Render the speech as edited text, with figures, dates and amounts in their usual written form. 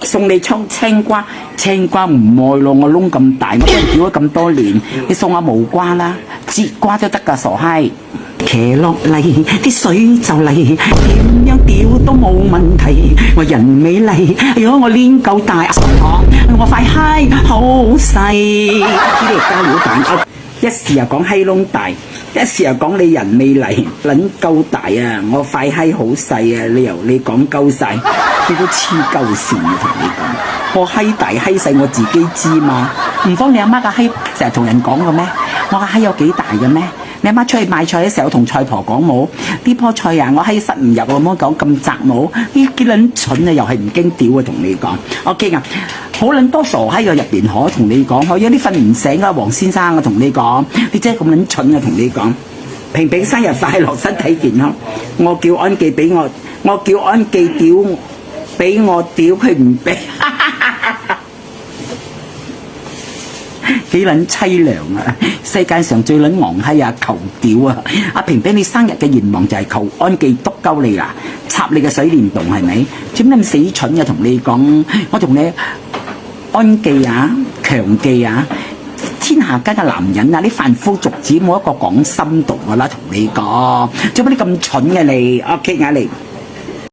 送你青瓜，青瓜唔愛咯，我窿咁大，我都屌咗咁多年，你送我無瓜啦，節瓜都得㗎，傻閪。騎落嚟啲水就嚟，點樣屌都冇問題。我人美麗，如果我練夠大，我塊閪好細。呢啲係加料彈，一時又講閪窿大，一時又講你人美麗，撚夠大啊！我塊閪好細啊！你講夠晒，你都黐鳩線啊！同你講，我閪大閪細我自己知嘛，唔方你阿媽個閪成日同人講嘅咩？我個閪有幾大嘅咩？你阿媽出去買菜嘅時候同菜婆講冇？呢棵菜啊，我閪塞唔入，我冇講咁窄冇？呢幾撚蠢啊，又係唔經屌啊！同你講 ，OK 啊，好撚多傻閪嘅入邊可同你講，我有啲瞓唔醒啊，黃先生啊，同你講，你真係咁撚蠢啊！同你講，平平生日快樂，身體健康。我叫安記俾我叫安記屌俾我屌佢唔俾。幾撚凄涼啊！世界上最撚昂閪啊，求屌啊！阿平平，你生日嘅願望就係求安記督鳩你啦，插你嘅水簾洞係咪？做咩咁死蠢嘅？同你講，我同你安記啊，強記啊，天下間嘅男人啊，啲凡夫俗子冇一個講深度噶啦，同你講，做乜你咁蠢嘅你？OK 啊你？